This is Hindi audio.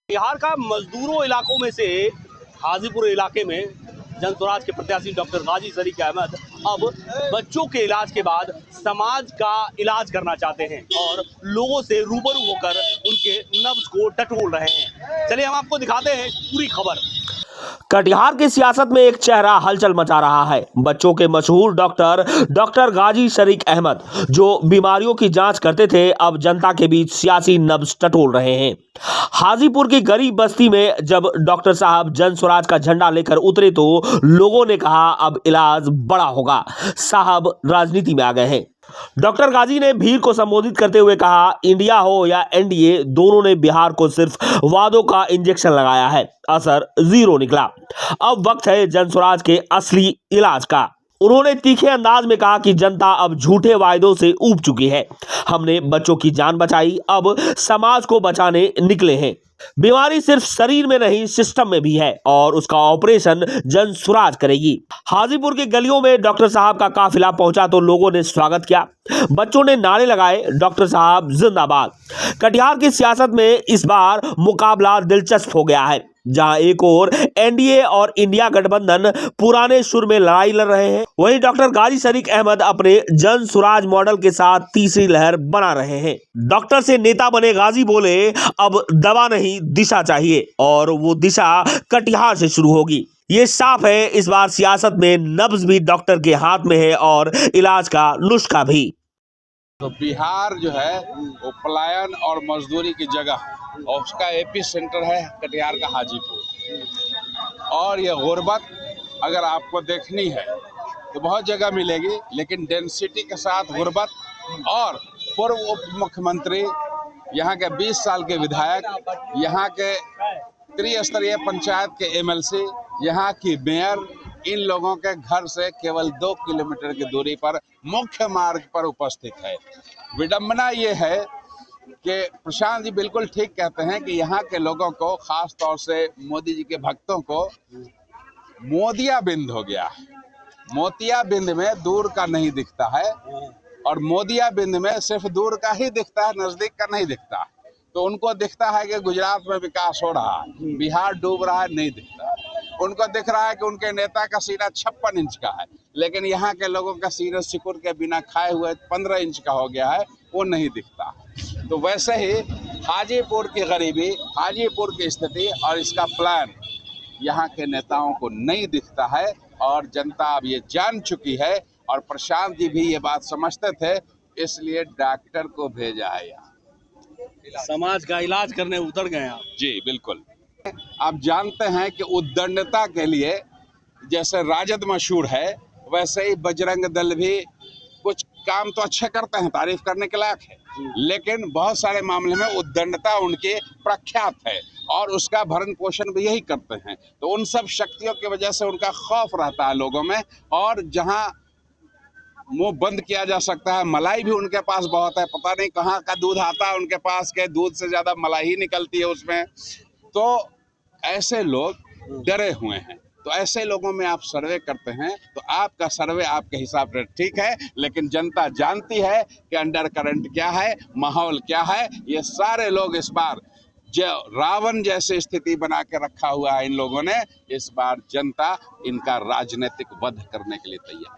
बिहार का मजदूरों इलाकों में से हाजीपुर इलाके में जनसुराज के प्रत्याशी डॉक्टर गाजी शरीक अहमद अब बच्चों के इलाज के बाद समाज का इलाज करना चाहते हैं और लोगों से रूबरू होकर उनके नब्ज को टटोल रहे हैं। चलिए हम आपको दिखाते हैं पूरी खबर। कटिहार की सियासत में एक चेहरा हलचल मचा रहा है। बच्चों के मशहूर डॉक्टर गाजी शरीक अहमद, जो बीमारियों की जांच करते थे, अब जनता के बीच सियासी नब्ज टटोल रहे हैं। हाजीपुर की गरीब बस्ती में जब डॉक्टर साहब जनसुराज का झंडा लेकर उतरे तो लोगों ने कहा अब इलाज बड़ा होगा, साहब राजनीति में आ गए हैं। डॉक्टर गाजी ने भीड़ को संबोधित करते हुए कहा, इंडिया हो या एनडीए, दोनों ने बिहार को सिर्फ वादों का इंजेक्शन लगाया है, असर जीरो निकला। अब वक्त है जनसुराज के असली इलाज का। उन्होंने तीखे अंदाज में कहा कि जनता अब झूठे वायदों से ऊब चुकी है। हमने बच्चों की जान बचाई, अब समाज को बचाने निकले हैं। बीमारी सिर्फ शरीर में नहीं, सिस्टम में भी है और उसका ऑपरेशन जनसुराज करेगी। हाजीपुर की गलियों में डॉक्टर साहब का काफिला पहुंचा तो लोगों ने स्वागत किया, बच्चों ने नारे लगाए, डॉक्टर साहब जिंदाबाद। कटिहार की सियासत में इस बार मुकाबला दिलचस्प हो गया है, जहां एक ओर एनडीए और इंडिया गठबंधन पुराने सुर में लड़ाई लड़ रहे हैं, वहीं डॉक्टर गाजी शरीक अहमद अपने जनसुराज मॉडल के साथ तीसरी लहर बना रहे हैं। डॉक्टर से नेता बने गाजी बोले, अब दवा नहीं दिशा चाहिए और वो दिशा कटिहार से शुरू होगी। ये साफ है, इस बार सियासत में नब्ज भी डॉक्टर के हाथ में है और इलाज का नुस्खा भी। तो बिहार जो है वो पलायन और मजदूरी की जगह और उसका एपी सेंटर है कटिहार का हाजीपुर। और ये गुर्बत अगर आपको देखनी है तो बहुत जगह मिलेगी, लेकिन डेंसिटी के साथ गुर्बत और पूर्व उप मुख्यमंत्री, यहाँ के 20 साल के विधायक, यहाँ के त्रिस्तरीय पंचायत के एमएलसी, यहाँ की मेयर, इन लोगों के घर से केवल 2 किलोमीटर की दूरी पर मुख्य मार्ग पर उपस्थित है। विडंबना ये है कि प्रशांत जी बिल्कुल ठीक कहते हैं कि यहाँ के लोगों को, खास तौर से मोदी जी के भक्तों को मोतियाबिंद हो गया है। मोतियाबिंद में दूर का नहीं दिखता है और मोतियाबिंद में सिर्फ दूर का ही दिखता है, नजदीक का नहीं दिखता। तो उनको दिखता है कि गुजरात में विकास हो रहा है, बिहार डूब रहा है, नहीं दिखता। उनको दिख रहा है कि उनके नेता का सीना 56 इंच का है, लेकिन यहाँ के लोगों का सीना सिकुड़ के बिना खाए हुए 15 इंच का हो गया है, वो नहीं दिखता। तो वैसे ही हाजीपुर की गरीबी, हाजीपुर की स्थिति और इसका प्लान यहाँ के नेताओं को नहीं दिखता है और जनता अब ये जान चुकी है और प्रशांत जी भी ये बात समझते थे, इसलिए डॉक्टर को भेजा है यहाँ। समाज का इलाज करने उतर गए आप। जी बिल्कुल। आप जानते हैं कि उद्दंडता के लिए जैसे राजद मशहूर है, वैसे ही बजरंग दल भी कुछ काम तो अच्छे करते हैं, तारीफ करने के लायक है, लेकिन बहुत सारे मामले में उद्दंडता उनकी प्रख्यात है और उसका भरण पोषण भी यही करते हैं। तो उन सब शक्तियों की वजह से उनका खौफ रहता है लोगों में, और जहां मुंह बंद किया जा सकता है, मलाई भी उनके पास बहुत है, पता नहीं कहाँ का दूध आता है उनके पास के, दूध से ज्यादा मलाई ही निकलती है उसमें। तो ऐसे लोग डरे हुए हैं, तो ऐसे लोगों में आप सर्वे करते हैं तो आपका सर्वे आपके हिसाब से ठीक है, लेकिन जनता जानती है कि अंडर करंट क्या है, माहौल क्या है। ये सारे लोग इस बार जो रावण जैसी स्थिति बना के रखा हुआ है इन लोगों ने, इस बार जनता इनका राजनीतिक वध करने के लिए तैयार।